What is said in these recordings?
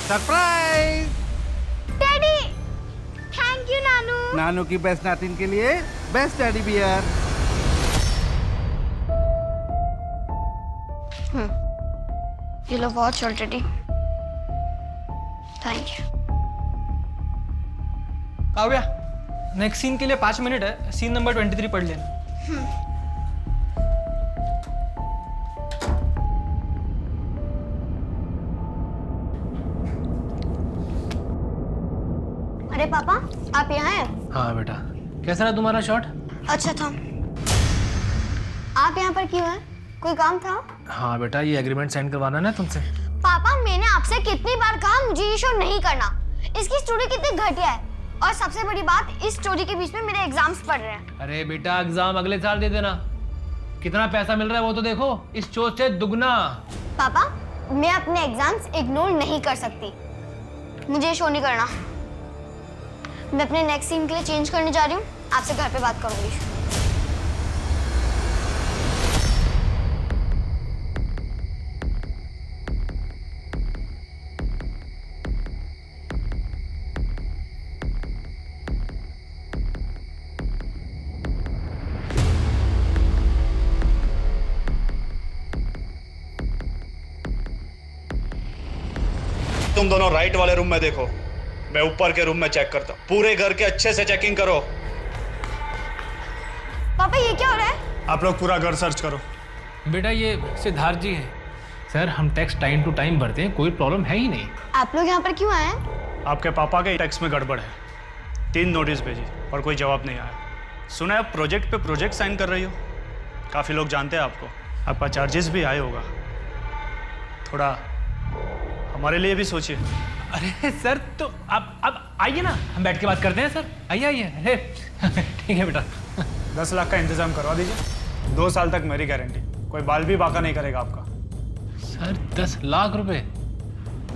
Surprise. Daddy, thank you नानू। नानू की बेस्ट नातिन के लिए best teddy bear. You love watch already. Thank you. Kavya, next scene के लिए 5 मिनट है। सीन नंबर 23 पढ़ लेना। अरे पापा, आप यहाँ हैं? हाँ बेटा, कैसा रहा तुम्हारा शॉट? अच्छा था। आप यहाँ पर क्यों हैं? कोई काम था? हाँ बेटा, ये एग्रीमेंट साइन करवाना ना तुमसे। पापा, मैंने आपसे कितनी बार कहा मुझे ये शो नहीं करना। इसकी स्टोरी कितनी घटिया है, और सबसे बड़ी बात, इस स्टोरी के बीच में मेरे एग्जाम्स पढ़ रहे हैं। अरे बेटा, एग्जाम अगले साल दे देना। कितना पैसा मिल रहा है वो तो देखो, इस शो से दुगना। पापा, मैं अपने एग्जाम्स इग्नोर नहीं कर सकती। मुझे ये शो नहीं करना। मैं अपने नेक्स्ट सीन के लिए चेंज करने जा रही हूँ। आपसे घर पे बात करूंगी। तुम दोनों राइट वाले रूम में देखो, मैं ऊपर के रूम में चेक करता हूँ। पूरे घर के अच्छे से चेकिंग करो। पापा, ये क्या हो रहा है? आप लोग पूरा घर सर्च करो। बेटा, ये सिद्धार्थ जी है। सर, हम टैक्स टाइम टू टाइम भरते हैं, कोई प्रॉब्लम है ही नहीं। आप लोग यहाँ पर क्यों आए हैं? आपके पापा के टैक्स में गड़बड़ है। 3 नोटिस भेजी और कोई जवाब नहीं आया। सुना है आप प्रोजेक्ट पे प्रोजेक्ट साइन कर रही हो। काफ़ी लोग जानते हैं आपको। आपका चार्जेस भी आए होगा। थोड़ा हमारे लिए भी सोचिए। अरे सर, तो अब आइए ना, हम बैठ के बात करते हैं। सर आइए आइए। अरे ठीक है बेटा। 10 लाख का इंतजाम करवा दीजिए। 2 साल तक मेरी गारंटी, कोई बाल भी बाका नहीं करेगा आपका। सर 10 लाख रुपए?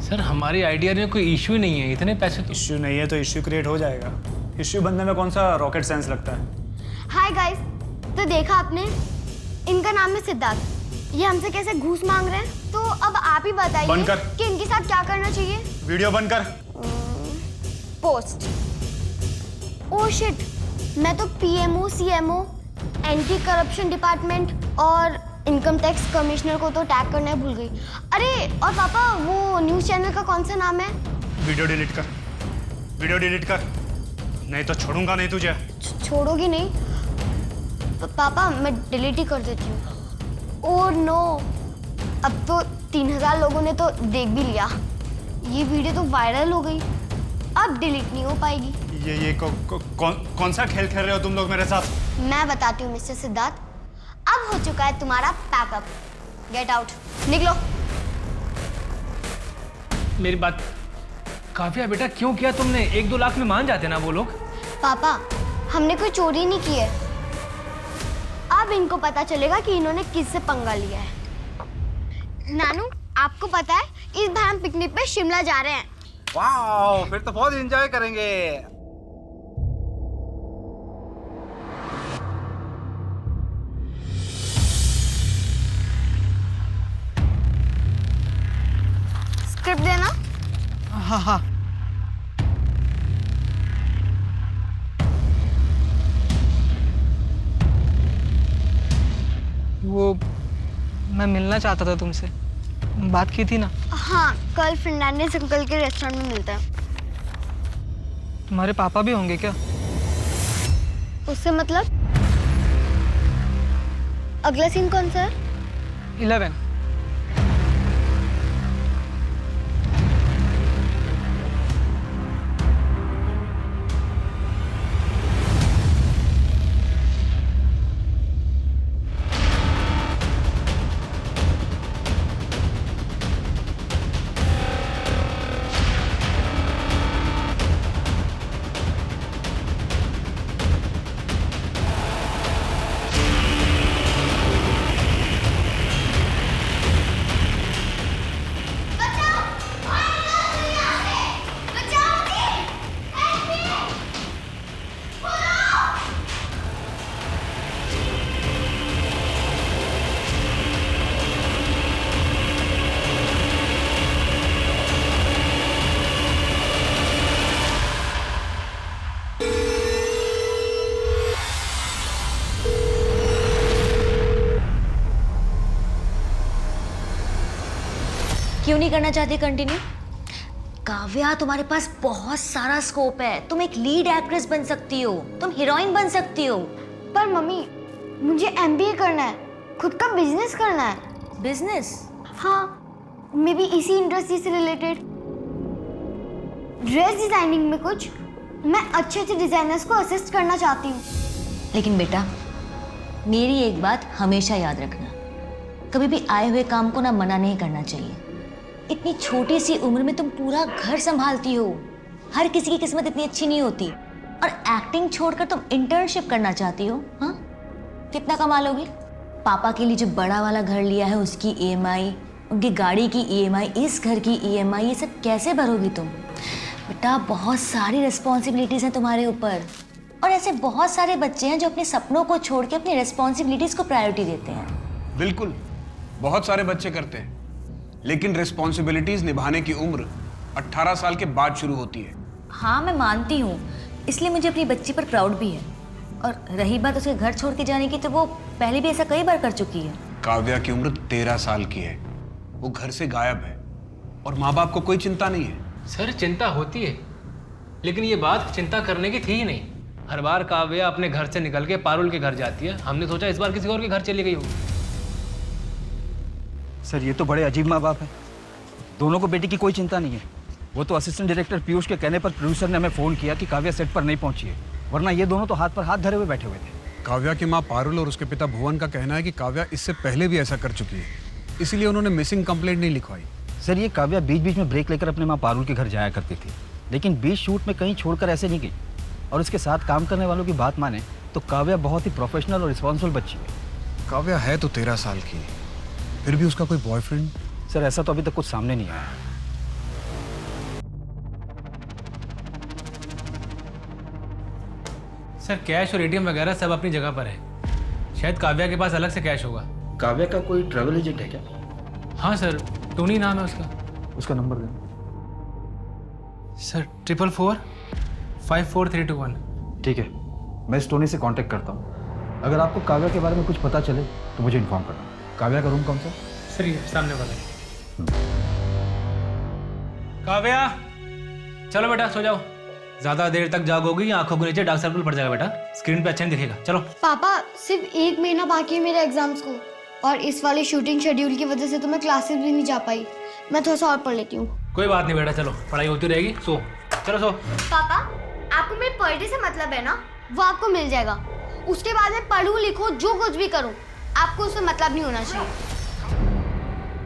सर, हमारी आइडिया में कोई इश्यू नहीं है, इतने पैसे तो। इश्यू नहीं है तो इश्यू क्रिएट हो जाएगा। इश्यू बनने में कौन सा रॉकेट साइंस लगता है। हाय गाइस, तो देखा आपने, इनका नाम है सिद्धार्थ। ये हमसे कैसे घूस मांग रहे हैं। तो अब आप ही बताइए बंद कर। कि इनके साथ क्या करना चाहिए। वीडियो बंद कर। पोस्ट। ओह शिट, मैं तो PMO, CMO, anti corruption department और इनकम टैक्स कमिश्नर को तो टैग करना भूल गई। अरे और पापा, वो न्यूज़ चैनल का कौन सा नाम है? वीडियो डिलीट कर, वीडियो डिलीट कर, नहीं तो छोड़ूंगा नहीं तुझे। छोड़ोगी नहीं? पापा, मैं डिलीट ही कर देती हूँ। ओह नो, अब तो 3000 लोगों ने तो देख भी लिया। ये वीडियो तो वायरल हो गई, अब डिलीट नहीं हो पाएगी। ये कौन सा खेल खेल रहे हो तुम लोग मेरे साथ? मैं बताती हूँ मिस्टर सिद्धार्थ, अब हो चुका है तुम्हारा पैकअप। गेट आउट, निकलो। मेरी बात काव्या, बेटा क्यों किया तुमने? 1-2 लाख में मान जाते ना वो लोग। पापा, हमने कोई चोरी नहीं की है। अब इनको पता चलेगा कि इन्होंने किससे पंगा लिया है। नानू, आपको पता है, इस बार हम पिकनिक पे शिमला जा रहे हैं। वाह, फिर तो बहुत एंजॉय करेंगे। स्क्रिप्ट देना। हाँ हाँ। वो मैं मिलना चाहता था तुमसे, बात की थी ना। हाँ, कल फर्नांडिस अंकल के रेस्टोरेंट में मिलता है। तुम्हारे पापा भी होंगे क्या? उससे मतलब? अगला सीन कौन सा है? 11। क्यों नहीं करना चाहती कंटिन्यू? काव्या, तुम्हारे पास बहुत सारा स्कोप है। तुम एक लीड एक्ट्रेस बन सकती हो, तुम हीरोइन बन सकती हो। पर मम्मी, मुझे MBA करना है, खुद का बिजनेस करना है। बिजनेस? हाँ, मे बी इसी इंडस्ट्री से रिलेटेड, ड्रेस डिजाइनिंग में कुछ। मैं अच्छे अच्छे डिजाइनर्स को असिस्ट करना चाहती हूँ। लेकिन बेटा, मेरी एक बात हमेशा याद रखना, कभी भी आए हुए काम को ना मना नहीं करना चाहिए। इतनी छोटी सी उम्र में तुम पूरा घर संभालती हो। हर किसी की किस्मत इतनी अच्छी नहीं होती। और एक्टिंग छोड़कर तुम इंटर्नशिप करना चाहती हो? हाँ, कितना कमा लोगी? पापा के लिए जो बड़ा वाला घर लिया है उसकी EMI, उनकी गाड़ी की EMI, इस घर की EMI, ये सब कैसे भरोगी तुम? बेटा, बहुत सारी रिस्पॉन्सिबिलिटीज हैं तुम्हारे ऊपर। और ऐसे बहुत सारे बच्चे हैं जो अपने सपनों को छोड़ के अपनी रिस्पॉन्सिबिलिटीज को प्रायोरिटी देते हैं। बिल्कुल, बहुत सारे बच्चे करते हैं, लेकिन रिस्पॉन्सिबिलिटीज निभाने की उम्र 18 साल के बाद शुरू होती है। हाँ, मैं मानती हूँ, इसलिए मुझे अपनी बच्ची पर प्राउड भी है। और रही बात उसके घर छोड़ के जाने की, तो वो पहले भी ऐसा कई बार कर चुकी है। काव्या की उम्र 13 साल की है, वो घर से गायब है और माँ बाप को कोई चिंता नहीं है। सर, चिंता होती है, लेकिन ये बात चिंता करने की थी ही नहीं। हर बार काव्या अपने घर से निकल के पारुल के घर जाती है, हमने सोचा इस बार किसी और के घर चली गई होगी। सर, ये तो बड़े अजीब माँ बाप हैं। दोनों को बेटी की कोई चिंता नहीं है। वो तो असिस्टेंट डायरेक्टर पीयूष के कहने पर प्रोड्यूसर ने हमें फ़ोन किया कि काव्या सेट पर नहीं पहुंची है, वरना ये दोनों तो हाथ पर हाथ धरे हुए बैठे हुए थे। काव्या की माँ पारुल और उसके पिता भुवन का कहना है कि काव्या इससे पहले भी ऐसा कर चुकी है, इसीलिए उन्होंने मिसिंग कंप्लेंट नहीं लिखवाई। सर, ये काव्या बीच बीच में ब्रेक लेकर अपने माँ पारुल के घर जाया करती थी, लेकिन बीच शूट में कहीं छोड़कर ऐसे नहीं गई। और उसके साथ काम करने वालों की बात माने तो काव्या बहुत ही प्रोफेशनल और रिस्पॉन्सिबल बच्ची है। काव्या है तो 13 साल की, फिर भी उसका कोई बॉयफ्रेंड? सर, ऐसा तो अभी तक कुछ सामने नहीं आया। सर, कैश और ATM वगैरह सब अपनी जगह पर है। शायद काव्या के पास अलग से कैश होगा। काव्या का कोई ट्रैवल एजेंट है क्या? हाँ सर, टोनी नाम है उसका। उसका नंबर दें। सर, 444 54321। ठीक है, मैं इस टोनी से कांटेक्ट करता हूँ। अगर आपको काव्या के बारे में कुछ पता चले तो मुझे इन्फॉर्म करना। काव्या का रूम कौन सा? सर, ये सामने वाला है। काव्या, चलो बेटा सो जाओ। ज्यादा देर तक जागोगी, आंखों के नीचे डार्क सर्कल पड़ जाएगा बेटा, स्क्रीन पे अच्छा नहीं दिखेगा। चलो। पापा, सिर्फ 1 महीना बाकी है मेरे एग्जाम्स को, और इस वाले शूटिंग शेड्यूल की वजह से तो मैं क्लासेस भी नहीं जा पाई। मैं थोड़ा सा और पढ़ लेती हूँ। कोई बात नहीं बेटा, चलो पढ़ाई होती रहेगी, सो चलो सो। पापा, आपको मेरे पर डे से मतलब है ना, वो आपको मिल जाएगा। उसके बाद में पढ़ूं लिखूं जो कुछ भी करूं, आपको उससे मतलब नहीं होना चाहिए।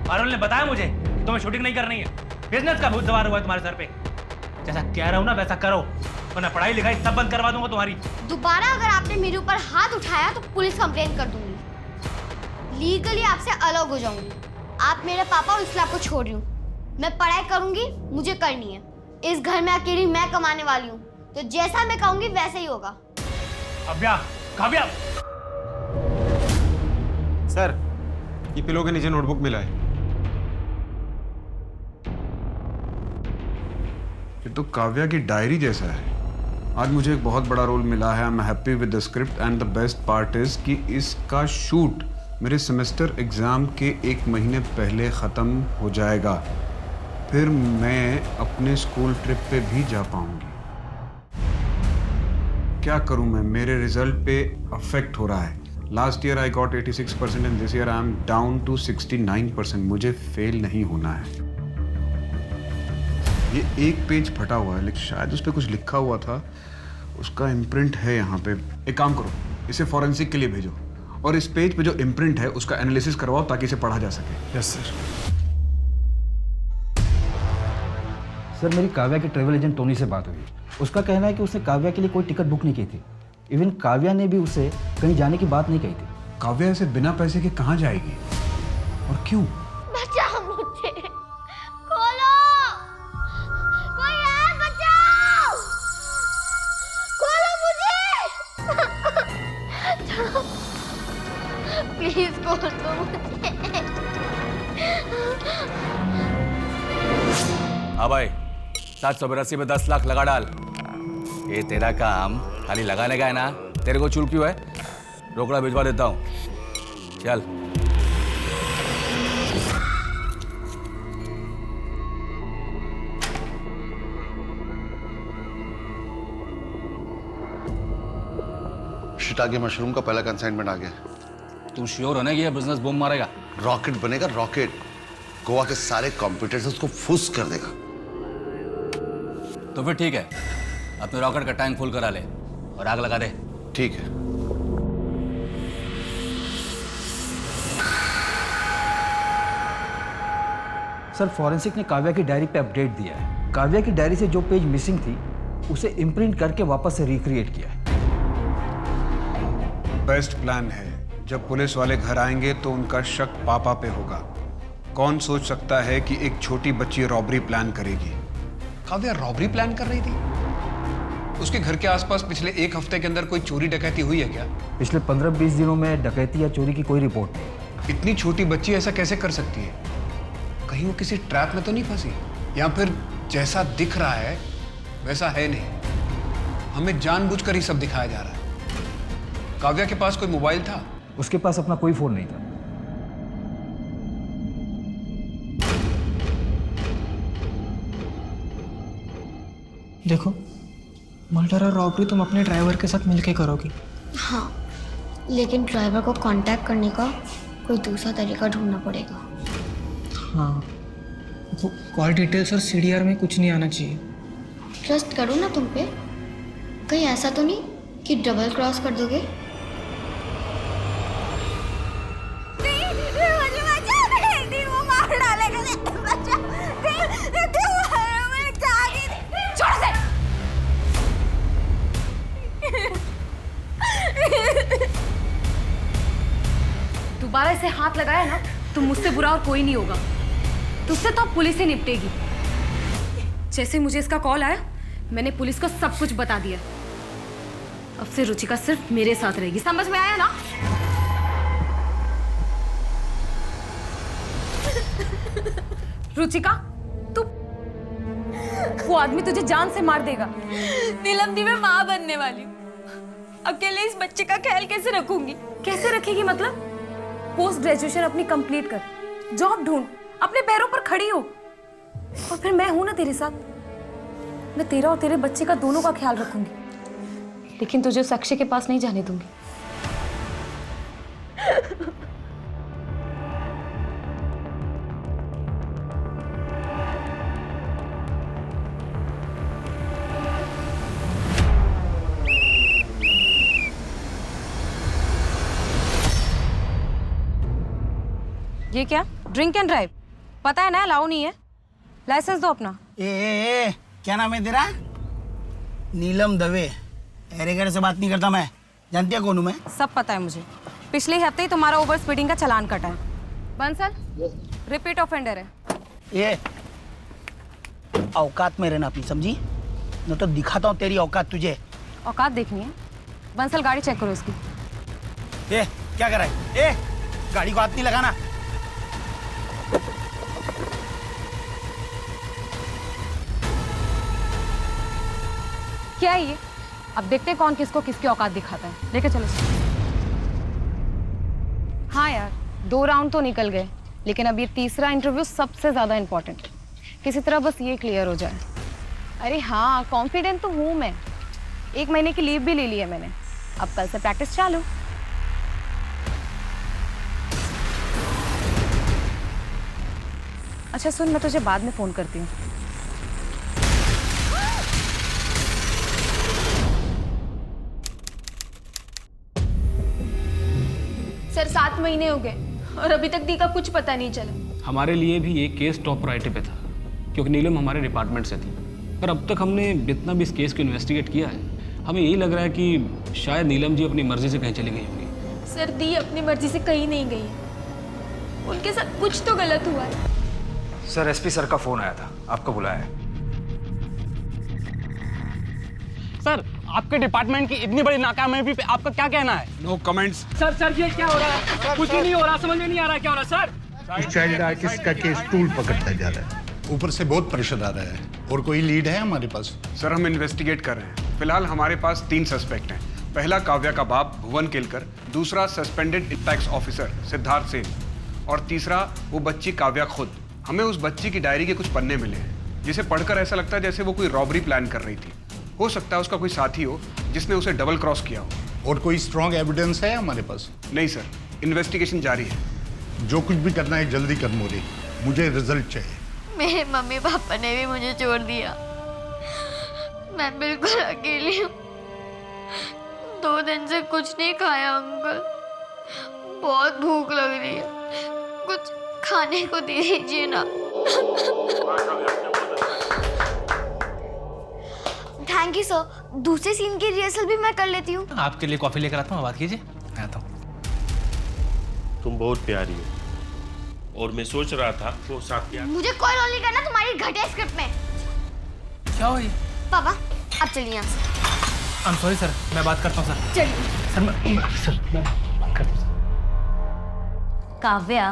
पारुल ने बताया मुझे कि तुम्हें शूटिंग नहीं करनी है, बिजनेस का भूत सवार हुआ है तुम्हारे सर पे। जैसा कह रहा हूँ ना वैसा करो, वरना पढ़ाई लिखाई सब बंद करवा दूंगा तुम्हारी। दोबारा अगर आपने मेरे ऊपर हाथ उठाया तो पुलिस कंप्लेंट कर दूंगी, लीगली आपसे अलग हो जाऊंगी। आप मेरे पापा और इसलिए आपको छोड़ रही हूँ। मैं पढ़ाई करूंगी, मुझे करनी है। इस घर में अकेली मैं कमाने वाली हूँ, तो जैसा मैं कहूंगी वैसे ही होगा। काव्या, काव्या। सर, ये पिलो के नीचे नोटबुक मिला है। ये तो काव्या की डायरी जैसा है। आज मुझे एक बहुत बड़ा रोल मिला है। I am happy with the script and the best part is कि इसका शूट मेरे सेमेस्टर एग्जाम के 1 महीने पहले ख़त्म हो जाएगा। फिर मैं अपने स्कूल ट्रिप पे भी जा पाऊंगी। क्या करूं मैं, मेरे रिजल्ट पे अफेक्ट हो रहा है। Last year I got 86% and this year I am down to 69%। मुझे फेल नहीं होना है। ये एक पेज फटा हुआ है, लेकिन शायद उस पर कुछ लिखा हुआ था, उसका इम्प्रिंट है यहाँ पे। एक काम करो, इसे फॉरेंसिक के लिए भेजो और इस पेज पे जो इम्प्रिंट है उसका एनालिसिस करवाओ ताकि इसे पढ़ा जा सके। Yes sir. सर, मेरी काव्या के ट्रैवल एजेंट टोनी से बात हुई। उसका कहना है कि उसने काव्या के लिए कोई टिकट बुक नहीं की थी। इवन काव्या ने भी उसे कहीं जाने की बात नहीं कही थी। काव्या ऐसे बिना पैसे के कहाँ जाएगी और क्यों? बचाओ मुझे, खोलो, कोई है, बचाओ, खोलो मुझे, प्लीज खोल दो मुझे। हाँ भाई, 782 में 10 लाख लगा डाल। ये तेरा काम खाली लगाने का है ना, तेरे को चूल क्यों है? रोकड़ा भिजवा देता हूँ, चल। शिटागे मशरूम का पहला कंसाइनमेंट आ गया। तू श्योर होने की ये बिजनेस बूम मारेगा? रॉकेट बनेगा, रॉकेट। गोवा के सारे कॉम्पिटिटर्स उसको फुस कर देगा। तो फिर ठीक है, अपने रॉकेट का टैंक फुल करा ले और आग लगा दे। ठीक है। सर फॉरेंसिक ने काव्या की डायरी पे अपडेट दिया है। काव्या की डायरी से जो पेज मिसिंग थी उसे इम्प्रिंट करके वापस से रिक्रिएट किया है। बेस्ट प्लान है। जब पुलिस वाले घर आएंगे तो उनका शक पापा पे होगा। कौन सोच सकता है कि एक छोटी बच्ची रॉबरी प्लान करेगी? काव्या रॉबरी प्लान कर रही थी? उसके घर के आसपास पिछले एक हफ्ते के अंदर कोई चोरी डकैती हुई है क्या? पिछले 15-20 दिनों में डकैती या चोरी की कोई रिपोर्ट नहीं। इतनी छोटी बच्ची ऐसा कैसे कर सकती है? कहीं वो किसी ट्रैप में तो नहीं फंसी? या फिर जैसा दिख रहा है वैसा है नहीं, हमें जानबूझकर ही सब दिखाया जा रहा है। काव्या के पास कोई मोबाइल था? उसके पास अपना कोई फोन नहीं था। देखो, मर्डर और रॉबरी तुम अपने ड्राइवर के साथ मिलके करोगी। हाँ, लेकिन ड्राइवर को कांटेक्ट करने का कोई दूसरा तरीका ढूंढना पड़ेगा। हाँ, वो कॉल डिटेल्स और सीडीआर में कुछ नहीं आना चाहिए। ट्रस्ट करो ना तुम पे। कहीं ऐसा तो नहीं कि डबल क्रॉस कर दोगे? दोबारा इसे हाथ लगाया ना तो मुझसे बुरा और कोई नहीं होगा। तुझसे तो अब पुलिस ही निपटेगी। जैसे मुझे इसका कॉल आया मैंने पुलिस को सब कुछ बता दिया। अब से रुचिका सिर्फ मेरे साथ रहेगी, समझ में आया ना? रुचिका, तू वो आदमी तुझे जान से मार देगा। नीलम दी, मैं माँ बनने वाली हूँ। अकेले इस बच्चे का ख्याल कैसे रखूंगी? कैसे रखेगी मतलब? पोस्ट ग्रेजुएशन अपनी कंप्लीट कर, जॉब ढूंढ, अपने पैरों पर खड़ी हो, और फिर मैं हूं ना तेरे साथ। मैं तेरा और तेरे बच्चे का दोनों का ख्याल रखूंगी, लेकिन तुझे उस अक्षय के पास नहीं जाने दूंगी। ये क्या? Drink and drive? पता है ना अलाउ नहीं है। लाइसेंस दो अपना। ए, क्या नाम है तेरा? नीलम दवे। एरेगर से बात नहीं करता मैं। जानती है कौन हूँ मैं? सब पता है मुझे। पिछले ही हफ्ते ही तुम्हारा ओवर स्पीडिंग का चालान कटा है। बंसल रिपीट ऑफेंडर है। ये औकात में रहना अपनी, समझी? न तो दिखाता हूँ तेरी औकात तुझे। औकात देखनी है? बंसल गाड़ी चेक करो इसकी। ए, क्या कर रहा है? ए, गाड़ी को हाथ नहीं लगाना। क्या है ये? अब देखते हैं कौन किसको किसकी औकात दिखाता है। लेके चलो। हाँ यार, 2 राउंड तो निकल गए, लेकिन अब ये तीसरा इंटरव्यू सबसे ज्यादा इंपॉर्टेंट है। किसी तरह बस ये क्लियर हो जाए। अरे हाँ, कॉन्फिडेंट तो हूँ मैं। 1 महीने की लीव भी ले ली है मैंने। अब कल से प्रैक्टिस चालू। अच्छा सुन, मैं तुझे बाद में फोन करती हूँ। सर 7 महीने हो गए और अभी तक दी का कुछ पता नहीं चला। हमारे लिए भी ये केस टॉप प्रायोरिटी पे था, क्योंकि नीलम हमारे डिपार्टमेंट से थी। पर अब तक हमने जितना भी इस केस को इन्वेस्टिगेट किया है, हमें यही लग रहा है कि शायद नीलम जी अपनी मर्जी से कहीं चली गई होंगी। सर दी अपनी मर्जी से कहीं नहीं गई है। उनके साथ कुछ तो गलत हुआ है। सर एसपी सर का फोन आया था, आपको बुलाया है। सर, आपके डिपार्टमेंट की इतनी बड़ी नाकामयाबी पे आपका क्या कहना है? No comments. सर ये क्या हो रहा है? कुछ भी नहीं हो रहा, समझ में नहीं आ रहा क्या हो रहा है सर। चाइल्ड आर्टिस्ट का केस टूल पकड़ता जा रहा है। ऊपर से बहुत प्रेशर आ रहा है। और कोई लीड है हमारे पास? सर हम इन्वेस्टिगेट कर रहे हैं। फिलहाल हमारे पास 3 सस्पेक्ट हैं। पहला काव्या का बाप भुवन केलकर, दूसरा suspended tax officer Siddharth Sen, और तीसरा वो बच्ची काव्या खुद। हमें उस बच्ची की डायरी के कुछ पन्ने मिले हैं, जिसे पढ़कर ऐसा लगता है जैसे वो कोई रॉबरी प्लान कर रही थी। हो सकता है उसका कोई साथी हो जिसने उसे डबल क्रॉस किया हो। और कोई स्ट्रॉन्ग एविडेंस है हमारे पास? नहीं सर, इन्वेस्टिगेशन जारी है। जो कुछ भी करना है जल्दी कर मोरी, मुझे रिजल्ट चाहिए। मेरे मम्मी पापा ने भी मुझे छोड़ दिया। मैं बिल्कुल अकेली हूँ। 2 दिन से कुछ नहीं खाया अंकल। बहुत भूख लग रही है, कुछ खाने को दे दीजिए ना। Thank you sir. दूसरे सीन की रिहर्सल भी मैं कर लेती हूँ। आपके लिए कॉफी लेकर आता हूँ, बात कीजिए। मैं आता हूँ। तुम बहुत प्यारी हो और मैं सोच रहा था वो साथ क्या। मुझे कोई रोल नहीं करना तुम्हारी घटिया स्क्रिप्ट में। क्या हुई? पापा अब चलिए यहाँ से। आई एम सॉरी सर, मैं बात करता हूँ सर। चलिए सर मैं बात करता हूँ। काव्या,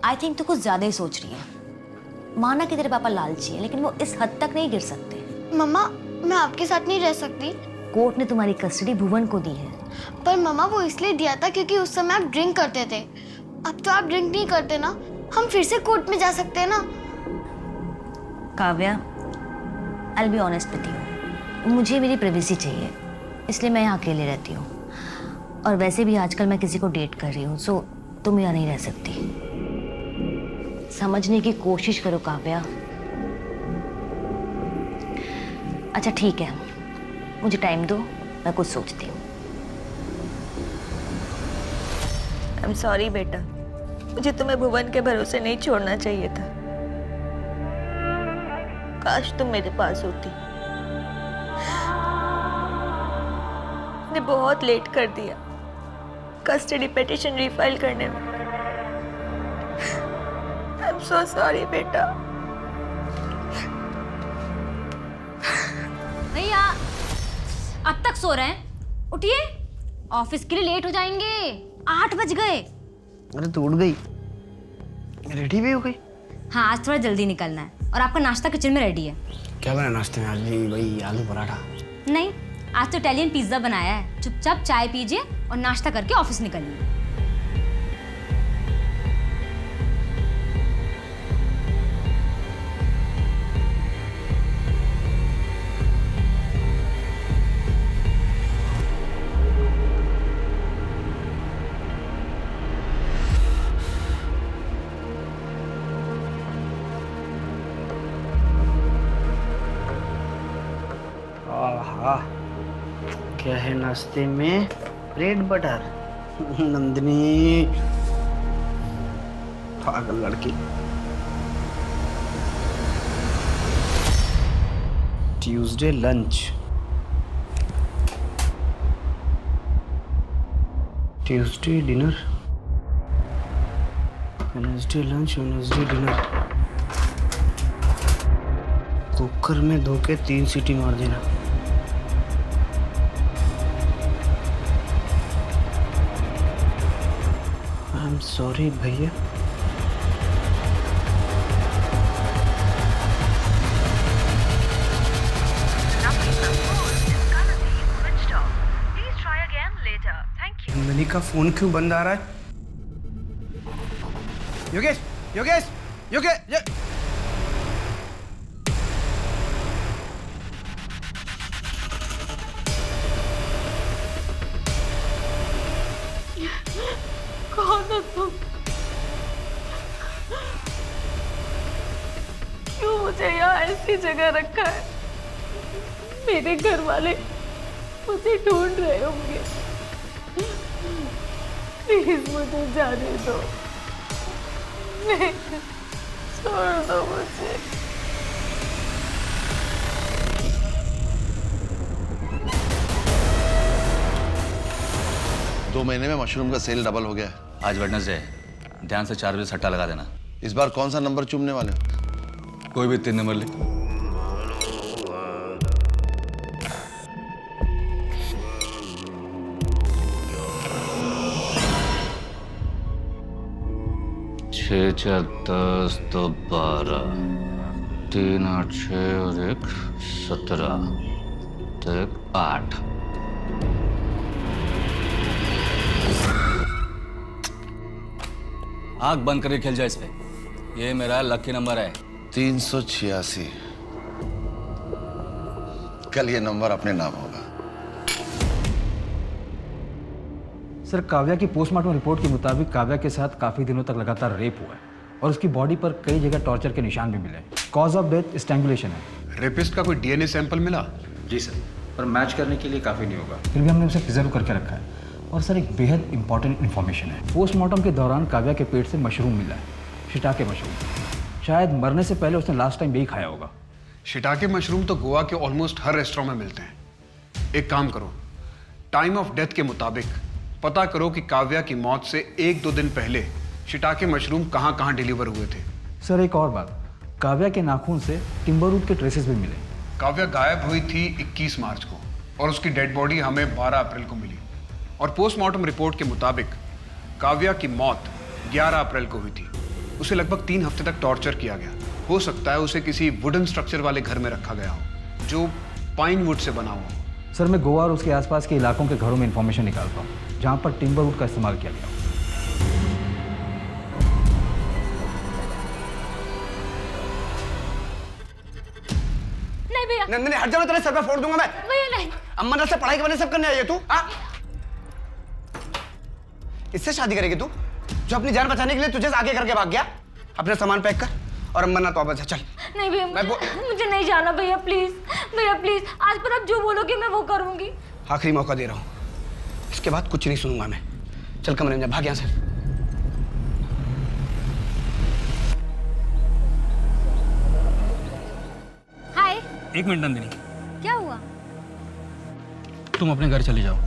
आई थिंक तू कुछ ज्यादा ही सोच रही है। माना कि तेरे पापा लालची है, लेकिन वो इस हद तक नहीं गिर सकते। मम्मा, मैं आपके साथ नहीं रह सकती। कोर्ट ने तुम्हारी कस्टडी भुवन को दी है। पर मम्मा वो इसलिए दिया था क्योंकि उस समय आप ड्रिंक करते थे। अब तो आप ड्रिंक नहीं करते ना, हम फिर से कोर्ट में जा सकते हैं ना। Kavya, I will be honest with you, मुझे मेरी प्राइवेसी चाहिए, इसलिए मैं यहाँ अकेले रहती हूँ। और वैसे भी आजकल मैं किसी को डेट कर रही हूँ, सो तुम यहाँ नहीं रह सकती। समझने की कोशिश करो काव्या। अच्छा ठीक है, मुझे टाइम दो, मैं कुछ सोचती हूँ। आई एम सॉरी बेटा, मुझे तुम्हें भुवन के भरोसे नहीं छोड़ना चाहिए था। काश तुम मेरे पास होती। ने बहुत लेट कर दिया कस्टडी पिटीशन रीफाइल करने में। आई एम सो सॉरी बेटा। भैया अब तक सो रहे हैं? उठिए, ऑफिस के लिए लेट हो जाएंगे। 8 बज गए। अरे तो उठ गई, रेडी भी हो गई? हाँ, आज थोड़ा जल्दी निकलना है। और आपका नाश्ता किचन में रेडी है। क्या बना नाश्ते में आज? भी वही आलू पराठा? नहीं, आज तो इटालियन पिज्जा बनाया है। चुपचाप चाय पीजिए और नाश्ता करके ऑफिस निकलिए। आहा, क्या है नाश्ते में? Bread butter. नंदिनी, पागल लड़की। Tuesday lunch, Tuesday dinner, Wednesday lunch, Wednesday dinner. Cooker में धो के 3 सीटी मार देना। आई एम सॉरी भैया। नंदिनी का फोन क्यों बंद आ रहा है? योगेश, योगेश, योगेश, कौन हो तुम? क्यों मुझे यहाँ ऐसी जगह रखा है? मेरे घर वाले मुझे ढूंढ रहे होंगे। प्लीज मुझे जाने दो, नहीं, छोड़ दो मुझे। 2 महीने में मशरूम का सेल डबल हो गया है। आज वेडनेसडे है, ध्यान से 4 बजे सट्टा लगा देना। इस बार कौन सा नंबर चूमने वाले हो? कोई भी 3 नंबर ले। छः 4 10 2 12, 3 8 6 और 1 17, तो 1 8। आंख बंद करके खेल जाए इस पे। ये मेरा लकी नंबर है। 386। कल ये नंबर अपने नाम होगा। सर काव्या की पोस्टमार्टम रिपोर्ट के मुताबिक काव्या के साथ काफ़ी दिनों तक लगातार रेप हुआ है और उसकी बॉडी पर कई जगह टॉर्चर के निशान भी मिले हैं। कॉज ऑफ डेथ स्ट्रैंगुलेशन है। रेपिस्ट का कोई डीएनए सैंपल मिला? जी सर, पर मैच करने के लिए काफ़ी नहीं होगा, फिर भी हमने उसे प्रिजर्व करके रखा है। और सर एक बेहद इंपॉर्टेंट इन्फॉर्मेशन है, पोस्टमार्टम के दौरान काव्या के पेट से मशरूम मिला है, शिटाके मशरूम। शायद मरने से पहले उसने लास्ट टाइम यही खाया होगा। शिटाके मशरूम तो गोवा के ऑलमोस्ट हर रेस्टोरेंट में मिलते हैं। एक काम करो, टाइम ऑफ डेथ के मुताबिक पता करो कि काव्या की मौत से 1-2 दिन पहले शिटाके मशरूम कहाँ कहाँ डिलीवर हुए थे। सर एक और बात, काव्या के नाखून से टिम्बर रूट के ट्रेसेस भी मिले। काव्या गायब हुई थी 21 मार्च को और उसकी डेड बॉडी हमें 12 अप्रैल को मिली और पोस्टमार्टम रिपोर्ट के मुताबिक काव्या की मौत 11 अप्रैल को हुई थी। उसे लगभग 3 हफ्ते तक टॉर्चर किया गया। हो सकता है उसे किसी वुडन स्ट्रक्चर वाले घर में रखा गया हो जो पाइन वुड से बना हुआ हो। सर मैं गोवा और उसके आसपास के इलाकों के घरों में इंफॉर्मेशन निकालता हूँ जहाँ पर टिम्बर वुड का इस्तेमाल किया गया हो। नहीं भैया, नंदिनी हट जाओ, तेरे सर पे फोड़ दूंगा मैं। भैया नहीं। अम्मा से पढ़ाई के वजह सब करने आई है तू? इससे शादी करेगी तू जो अपनी जान बचाने के लिए तुझे आगे करके भाग गया? अपना सामान पैक कर और अम्मा ना तो वापस चल। नहीं भैया, मुझे नहीं जाना भैया, प्लीज भैया प्लीज। आज पर आप जो बोलोगे मैं वो करूंगी। आखिरी मौका दे रहा हूँ, इसके बाद कुछ नहीं सुनूंगा मैं। चल कमरे में जा, भाग यहाँ से। हाय। 1 मिनट नंदिनी, क्या हुआ? तुम अपने घर चले जाओ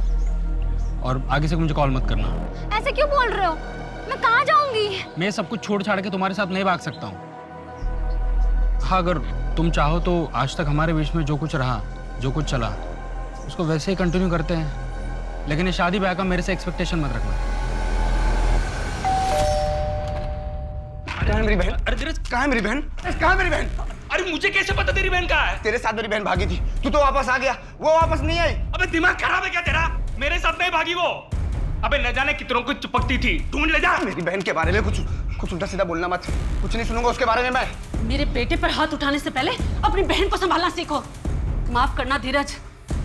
और आगे से मुझे कॉल मत करना। ऐसे क्यों बोल रहे हो? मैं कहाँ जाऊंगी? मैं सब कुछ छोड़ छाड़ के तुम्हारे साथ नहीं भाग सकता हूँ। हाँ, अगर तुम चाहो तो आज तक हमारे बीच में जो कुछ रहा, जो कुछ चला, उसको वैसे ही कंटिन्यू करते हैं, लेकिन ये शादी ब्याह का मेरे से एक्सपेक्टेशन मत रखना। कहाँ है मेरी बहन? अरे तेरे कहाँ है मेरी बहन? कहाँ है मेरी बहन? अरे मुझे कैसे पता तेरी बहन कहाँ है? तेरे साथ मेरी बहन भागी थी, तू तो वापस आ गया, वो वापस नहीं आई। अबे दिमाग खराब है क्या तेरा? मेरे साथ नहीं भागी वो। अबे न जाने कितनों को चिपकती थी, ढूंढ ले जा। मेरी बहन के बारे में कुछ उल्टा सीधा बोलना मत, कुछ नहीं सुनूंगा उसके बारे में मैं। मेरे बेटे पर हाथ उठाने से पहले अपनी बहन को संभालना सीखो। माफ करना धीरज,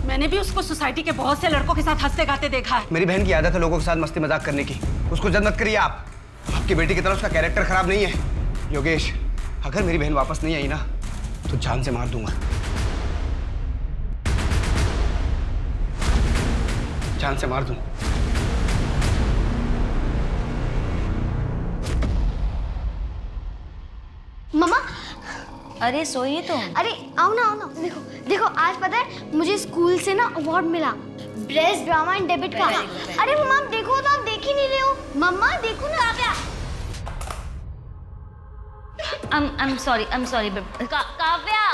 मैंने भी उसको सोसाइटी के बहुत से लड़कों के साथ हंसते गाते देखा है। मेरी बहन की आदत है लोगों के साथ मस्ती मजाक करने की, उसको जद मत करिए आप। आपकी बेटी की तरह उसका कैरेक्टर खराब नहीं है। योगेश, अगर मेरी बहन वापस नहीं आई ना तो जान से मार दूंगा, जान से मार दूंगा। मम्मा। अरे सोइए तुम। अरे आओ ना। देखो देखो, आज पता है मुझे स्कूल से ना अवार्ड मिला, बेस्ट ड्रामा एंड डेब्यूट का। अरे मम्मा आप देखो तो, आप देख ही नहीं रहे हो। मम्मा देखो ना। काव्या। I'm sorry Kavya.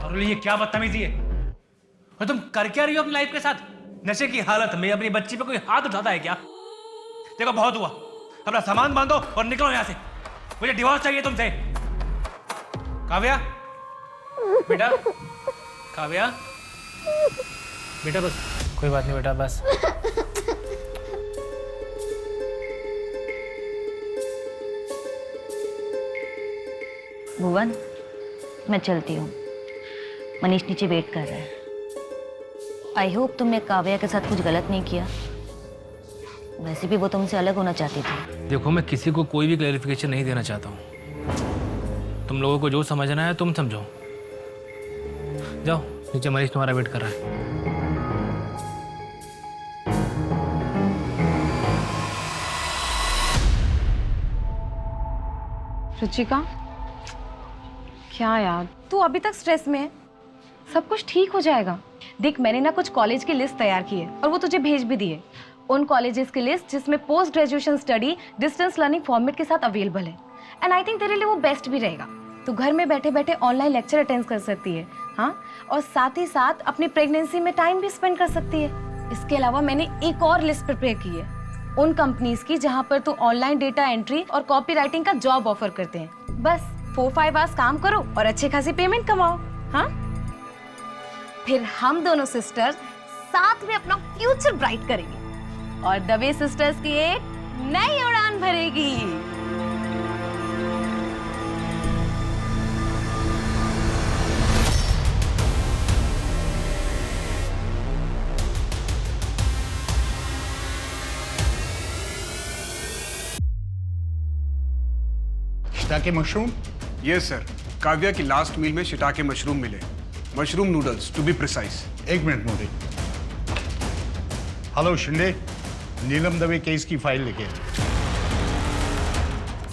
अरे ये क्या बदतमीजी है? और तुम कर क्या रही हो अपनी लाइफ के साथ? नशे की हालत में अपनी बच्ची पे कोई हाथ उठाता है क्या? देखो बहुत हुआ, अपना सामान बांधो और निकलो यहाँ से। मुझे डिवोर्स चाहिए तुमसे। काव्या, बेटा, काव्या, बेटा बस, कोई बात नहीं बेटा, बस। भुवन, मैं चलती हूँ, मनीष नीचे वेट कर रहा है। आई होप तुमने काव्या के साथ कुछ गलत नहीं किया, वैसे भी वो तुमसे अलग होना चाहती थी। देखो मैं किसी को कोई भी क्लैरिफिकेशन नहीं देना चाहता हूँ, तुम लोगों को जो समझना है तुम समझो। जाओ नीचे, मनीष तुम्हारा वेट कर रहा है। रुचिका, क्या यार तू अभी तक स्ट्रेस में है? सब कुछ ठीक हो जाएगा। देख मैंने ना कुछ कॉलेज की लिस्ट तैयार की है और वो तुझे भेज भी दी है। उन कॉलेजेस की लिस्ट जिसमें post graduation study distance learning format के साथ अवेलेबल है, एंड आई थिंक तेरे लिए वो बेस्ट भी रहेगा। तू घर में बैठे बैठे ऑनलाइन लेक्चर अटेंड कर सकती है, हाँ, और साथ ही साथ अपनी प्रेगनेंसी में टाइम भी स्पेंड कर सकती है। इसके अलावा मैंने एक और लिस्ट प्रिपेयर की है उन कंपनीज की जहाँ पर तू ऑनलाइन डेटा एंट्री और कॉपी राइटिंग का जॉब ऑफर करते हैं। बस 4-5 आवर्स काम करो और अच्छे खासी पेमेंट कमाओ, हाँ। फिर हम दोनों सिस्टर्स साथ में अपना फ्यूचर ब्राइट करेंगे और दवे सिस्टर्स की एक नई उड़ान भरेगी। Shiitake mushroom? Yes sir, Kavya की लास्ट मील में शिटाके मशरूम मिले। Mushroom noodles to be precise. एक minute Modi. Hello Shinde, Neelam Dave case की फाइल लेके।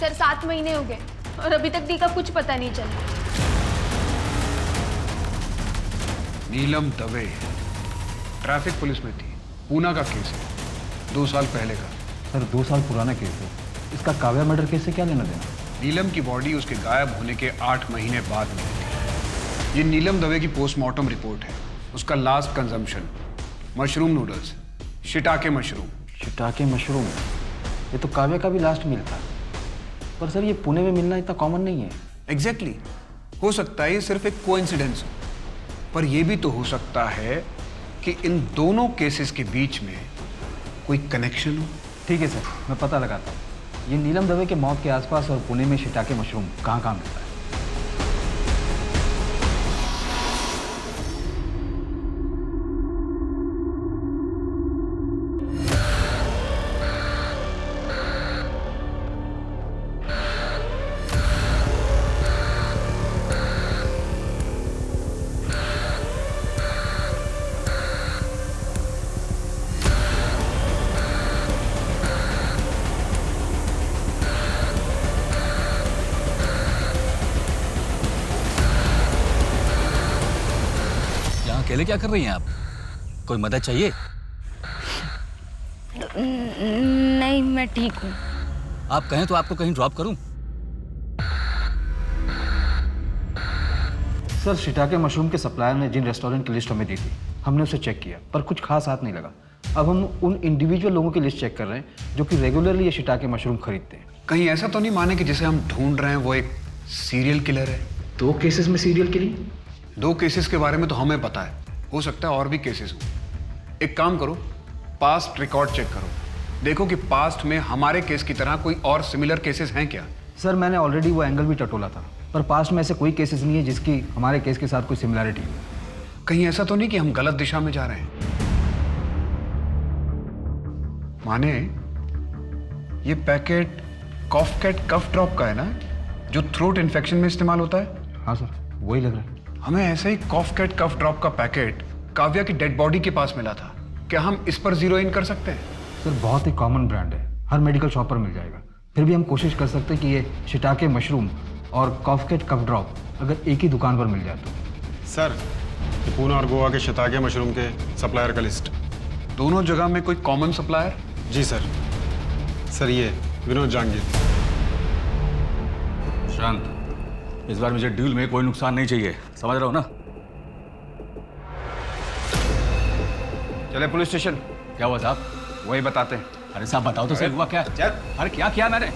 सर 7 महीने हो गए और अभी तक डी का कुछ पता नहीं चला। नीलम दवे ट्रैफिक पुलिस में थी, पूना का केस है, 2 साल पहले का। सर 2 साल पुराना केस है, इसका काव्या मर्डर केस से क्या लेना देना? नीलम की बॉडी उसके गायब होने के 8 महीने बाद मिली थी। ये नीलम दवे की पोस्टमार्टम रिपोर्ट है। उसका last consumption mushroom noodles, shiitake mushroom. Shiitake mushroom, ये तो काव्या का भी लास्ट मील था। पर सर ये पुणे में मिलना इतना कॉमन नहीं है। एग्जैक्टली हो सकता है ये सिर्फ एक कोइंसिडेंस हो, पर यह भी तो हो सकता है कि इन दोनों केसेस के बीच में कोई कनेक्शन हो। ठीक है सर, मैं पता लगाता हूँ ये नीलम दवे के मौत के आसपास और पुणे में शिटाके मशरूम कहाँ मिलता है। अकेले क्या कर रही हैं आप? कोई मदद चाहिए? नहीं, मैं ठीक हूँ। आप कहें तो आपको कहीं ड्रॉप करूं? सर शिटाके मशरूम के सप्लायर ने जिन रेस्टोरेंट की लिस्ट हमें दी थी, हमने उसे चेक किया पर कुछ खास हाथ नहीं लगा। अब हम उन इंडिविजुअल लोगों की लिस्ट चेक कर रहे हैं जो कि रेगुलरली ये शिटाके मशरूम खरीदते हैं। कहीं ऐसा तो नहीं माने कि जिसे हम ढूंढ रहे हैं वो एक सीरियल किलर है? 2 केसेस में सीरियल किलिंग? 2 केसेस के बारे में तो हमें पता है, हो सकता है और भी केसेस हो। एक काम करो, पास्ट रिकॉर्ड चेक करो, देखो कि पास्ट में हमारे केस की तरह कोई और सिमिलर केसेस हैं क्या। सर मैंने ऑलरेडी वो एंगल भी टटोला था, पर पास्ट में ऐसे कोई केसेस नहीं है जिसकी हमारे केस के साथ कोई सिमिलरिटी हो। कहीं ऐसा तो नहीं कि हम गलत दिशा में जा रहे हैं? माने ये पैकेट कॉफकैट कफ ड्रॉप का है ना, जो थ्रोट इन्फेक्शन में इस्तेमाल होता है? हाँ सर, वही लग रहा है। हमें ऐसे ही कॉफकैट कफ ड्रॉप का पैकेट काव्या की डेड बॉडी के पास मिला था। क्या हम इस पर जीरो इन कर सकते हैं? सर बहुत ही कॉमन ब्रांड है, हर मेडिकल शॉप पर मिल जाएगा। फिर भी हम कोशिश कर सकते हैं कि ये शिटाके मशरूम और कॉफकैट कफ ड्रॉप अगर एक ही दुकान पर मिल जाए तो। सर ये पूना और गोवा के शिताके मशरूम के सप्लायर का लिस्ट। दोनों जगह में कोई कॉमन सप्लायर? जी सर। सर ये विनोद जहांगीर। शांत, इस बार मुझे डील में कोई नुकसान नहीं चाहिए, समझ रहे हो ना? चले पुलिस स्टेशन। क्या हुआ साहब? वही बताते हैं। अरे साहब बताओ तो सही, हुआ क्या? चल। अरे क्या किया मैंने?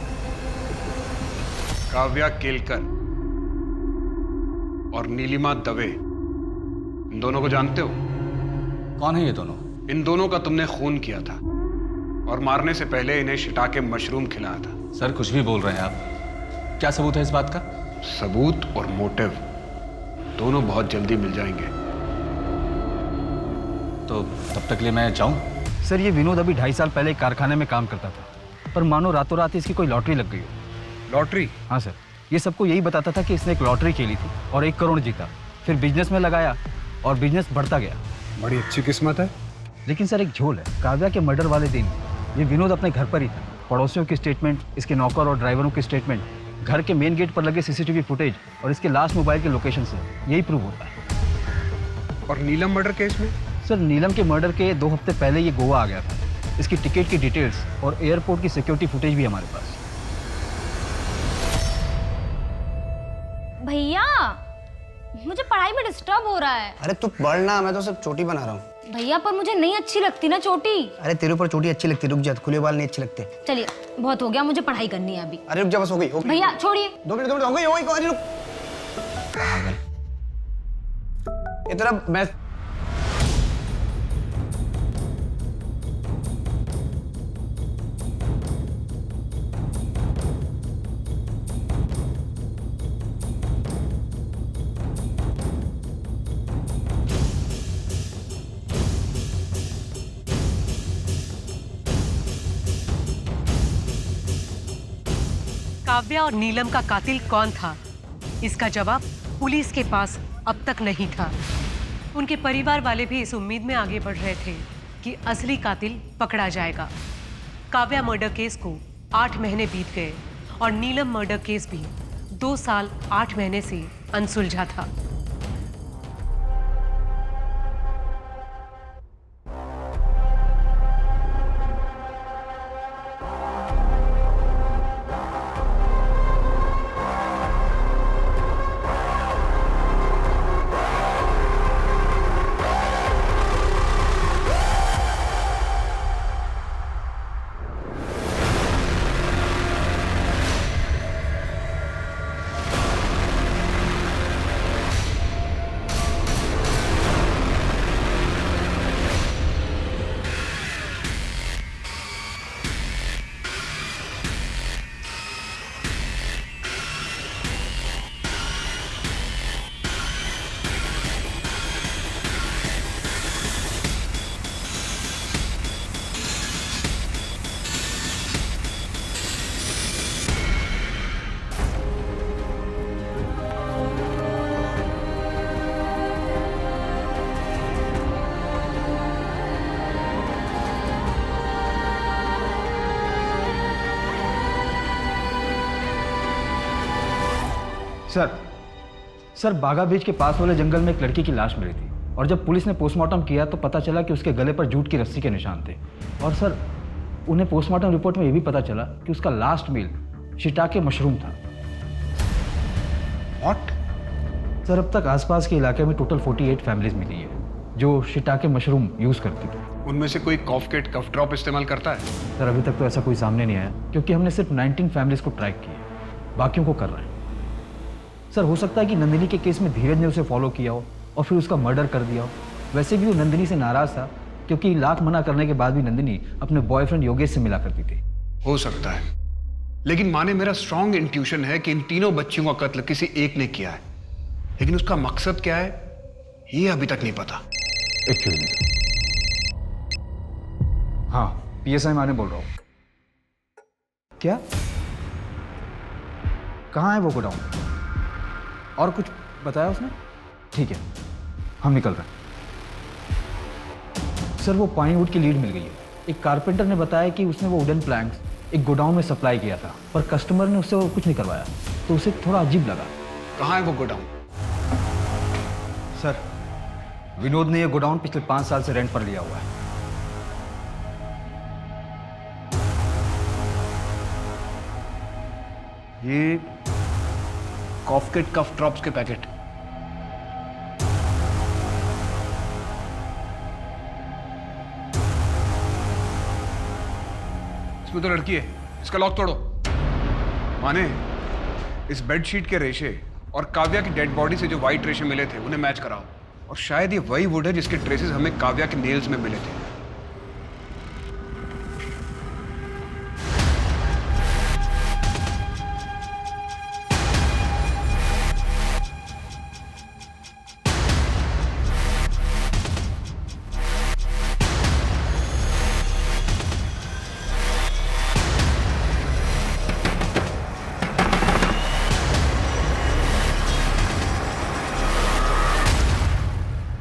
काव्या केलकर और नीलिमा दवे, इन दोनों को जानते हो? कौन है ये दोनों? इन दोनों का तुमने खून किया था और मारने से पहले इन्हें शिटाके मशरूम खिलाया था। सर कुछ भी बोल रहे हैं आप, क्या सबूत है इस बात का? सबूत और मोटिव दोनों बहुत जल्दी मिल जाएंगे। तो तब तक लिए मैं जाऊं? सर ये विनोद अभी 2.5 साल पहले एक कारखाने में काम करता था, पर मानो रातों रात इसकी कोई लॉटरी लग गई हो। लॉटरी? हाँ सर, ये सबको यही बताता था कि इसने एक लॉटरी खेली थी और 1 करोड़ जीता। फिर बिजनेस में लगाया और बिजनेस बढ़ता गया। बड़ी अच्छी किस्मत है। लेकिन सर एक झोल है, काव्या के मर्डर वाले दिन ये विनोद अपने घर पर ही था। पड़ोसियों की स्टेटमेंट, इसके नौकर और ड्राइवरों की स्टेटमेंट, घर के मेन गेट पर लगे सीसीटीवी फुटेज और इसके लास्ट मोबाइल के लोकेशन से यही प्रूव होता है। और नीलम मर्डर केस में? सर नीलम के मर्डर के 2 हफ्ते पहले ये गोवा आ गया था। इसकी टिकट की डिटेल्स और एयरपोर्ट की सिक्योरिटी फुटेज भी हमारे पास। भैया मुझे पढ़ाई में डिस्टर्ब हो रहा है। अरे तू पढ़ना, मैं तो सिर्फ चोटी बना रहा हूँ। भैया पर मुझे नहीं अच्छी लगती ना चोटी। अरे तेरे ऊपर चोटी अच्छी लगती, रुक जा, खुले बाल नहीं अच्छे लगते। चलिए बहुत हो गया, मुझे पढ़ाई करनी है अभी। अरे रुक जा, बस हो गई। भैया छोड़िए। 2 मिनट हो गई। अरे रुक, इतना मैं काव्या और नीलम का कातिल कौन था, इसका जवाब पुलिस के पास अब तक नहीं था। उनके परिवार वाले भी इस उम्मीद में आगे बढ़ रहे थे कि असली कातिल पकड़ा जाएगा। काव्या मर्डर केस को 8 महीने बीत गए और नीलम मर्डर केस भी 2 साल 8 महीने से अनसुलझा था। सर बागा बीच के पास वाले जंगल में एक लड़की की लाश मिली थी और जब पुलिस ने पोस्टमार्टम किया तो पता चला कि उसके गले पर जूट की रस्सी के निशान थे। और सर उन्हें पोस्टमार्टम रिपोर्ट में यह भी पता चला कि उसका लास्ट मील शिटाके मशरूम था। What? सर अब तक आसपास के इलाके में टोटल 48 फैमिलीज मिली है जो शिटाके मशरूम यूज करती थी। उनमें से कोई कॉफकेट कफ ड्रॉप इस्तेमाल करता है? सर अभी तक तो ऐसा कोई सामने नहीं आया क्योंकि हमने सिर्फ 19 फैमिलीज को ट्रैक किया, बाकियों को कर रहे हैं। सर हो सकता है कि नंदिनी के केस में धीरज ने उसे फॉलो किया हो और फिर उसका मर्डर कर दिया हो। वैसे भी वो नंदिनी से नाराज था क्योंकि लाख मना करने के बाद भी नंदिनी अपने बॉयफ्रेंड योगेश से मिला करती थी। हो सकता है, लेकिन माने मेरा स्ट्रॉन्ग इंट्यूशन है कि इन तीनों बच्चियों का कत्ल किसी एक ने किया है, लेकिन उसका मकसद क्या है ये अभी तक नहीं पता। हाँ पीएसआई माने बोल रहा हूँ। क्या? कहाँ है वो गोडाउन? और कुछ बताया उसने? ठीक है हम निकल रहे हैं। सर वो पाइनवुड की लीड मिल गई है। एक कारपेंटर ने बताया कि उसने वो वुडन प्लैंक्स एक गोडाउन में सप्लाई किया था पर कस्टमर ने उससे वो कुछ नहीं करवाया तो उसे थोड़ा अजीब लगा। कहाँ है वो गोडाउन? सर विनोद ने ये गोडाउन पिछले 5 साल से रेंट पर लिया हुआ है। ये कॉफकेट कफ ड्रॉप्स के पैकेट। इसमें तो लड़की है, इसका लॉक तोड़ो। माने इस बेडशीट के रेशे और काव्या की डेड बॉडी से जो व्हाइट रेशे मिले थे उन्हें मैच कराओ। और शायद ये वही वुड है जिसके ट्रेसेस हमें काव्या के नेल्स में मिले थे।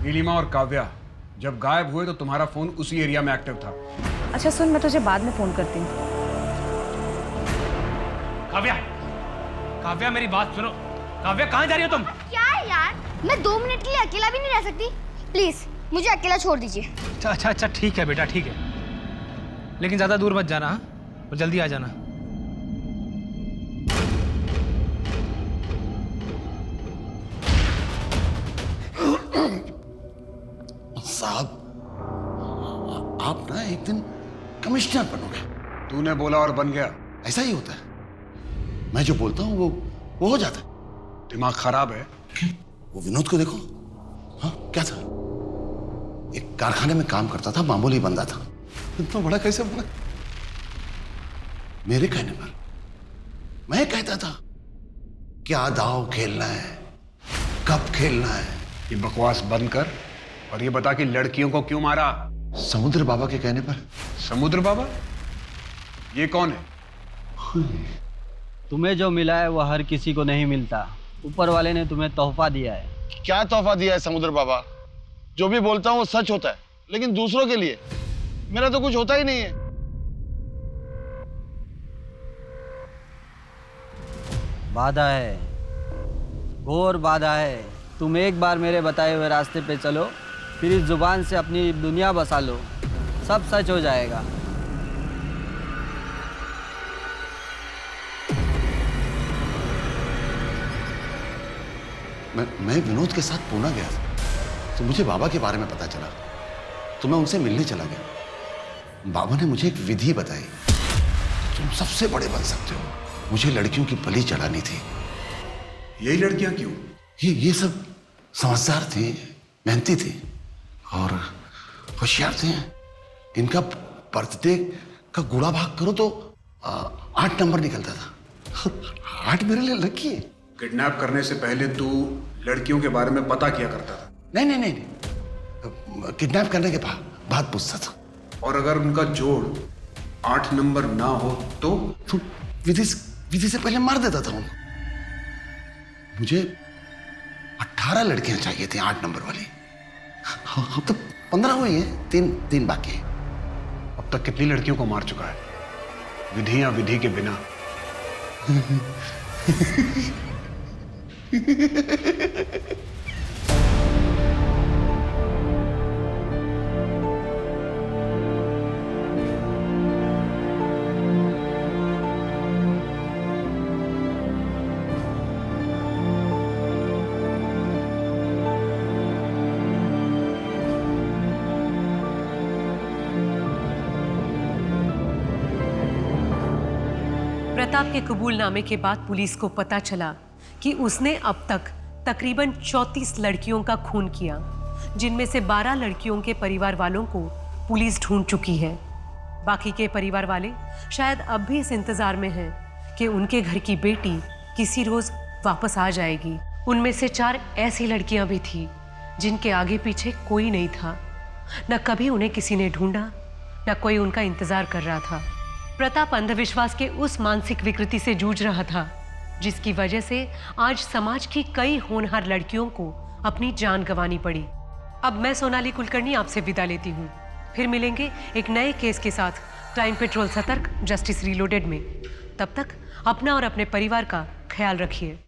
नीलिमा और काव्या जब गायब हुए तो तुम्हारा फोन उसी एरिया में एक्टिव था। अच्छा सुन, मैं तुझे बाद में फोन करती हूँ। काव्या, काव्या मेरी बात सुनो। काव्या कहाँ जा रही हो तुम? क्या है यार, मैं 2 मिनट के लिए अकेला भी नहीं रह सकती। प्लीज मुझे अकेला छोड़ दीजिए। अच्छा ठीक है बेटा, ठीक है, लेकिन ज्यादा दूर मत जाना और जल्दी आ जाना। साहब आप ना एक दिन कमिश्नर बनोगे। तूने बोला और बन गया। ऐसा ही होता है, मैं जो बोलता हूँ वो हो जाता है। दिमाग खराब है। वो विनोद को देखो। हाँ क्या था, एक कारखाने में काम करता था, मामूली बंदा था, इतना बड़ा कैसे बना? मेरे कहने पर मैं कहता था क्या दाव खेलना है, कब खेलना है। ये बकवास बंद कर और ये बता कि लड़कियों को क्यों मारा। समुद्र बाबा के कहने पर। समुद्र बाबा? ये कौन है? तुम्हें जो मिला है वो हर किसी को नहीं मिलता। ऊपर वाले ने तुम्हें तोहफा दिया है। क्या तोहफा दिया है समुद्र बाबा? जो भी बोलता हूँ वो सच होता है, लेकिन दूसरों के लिए मेरा तो कुछ होता ही नहीं है। बाधा है, घोर बाधा है। तुम एक बार मेरे बताए हुए रास्ते पे चलो, फिर इस जुबान से अपनी दुनिया बसा लो, सब सच हो जाएगा। मैं विनोद के साथ पूना गया था, तो मुझे बाबा के बारे में पता चला, तो मैं उनसे मिलने चला गया। बाबा ने मुझे एक विधि बताई, तुम सबसे बड़े बन सकते हो। मुझे लड़कियों की बलि चढ़ानी थी। यही लड़कियां क्यों? ये सब समझदार थी, मेहनती थी और होशियार थे। इनका बर्थडे का गुड़ा भाग करो तो 8 नंबर निकलता था। 8 मेरे लिए लकी है। किडनैप करने से पहले तू लड़कियों के बारे में पता किया करता था? नहीं, किडनैप करने के बाद पूछता था। और अगर उनका जोड़ 8 नंबर ना हो तो विधि से पहले मार देता था उनको। मुझे 18 लड़कियां चाहिए थी 8 नंबर वाली। अब तो 15 हुई है, तीन बाकी है। अब तक कितनी लड़कियों को मार चुका है? विधि या विधि के बिना? प्रताप के कबूलनामे के बाद पुलिस को पता चला कि उसने अब तक तकरीबन 34 लड़कियों का खून किया, जिनमें से 12 लड़कियों के परिवार वालों को पुलिस ढूंढ चुकी है। बाकी के परिवार वाले शायद अब भी इस इंतजार में हैं कि उनके घर की बेटी किसी रोज वापस आ जाएगी। उनमें से 4 ऐसी लड़कियां भी थी जिनके आगे पीछे कोई नहीं था। न कभी उन्हें किसी ने ढूंढा, न कोई उनका इंतजार कर रहा था। प्रताप अंधविश्वास के उस मानसिक विकृति से जूझ रहा था जिसकी वजह से आज समाज की कई होनहार लड़कियों को अपनी जान गंवानी पड़ी। अब मैं सोनाली कुलकर्णी आपसे विदा लेती हूँ। फिर मिलेंगे एक नए केस के साथ क्राइम पेट्रोल सतर्क जस्टिस रीलोडेड में। तब तक अपना और अपने परिवार का ख्याल रखिए।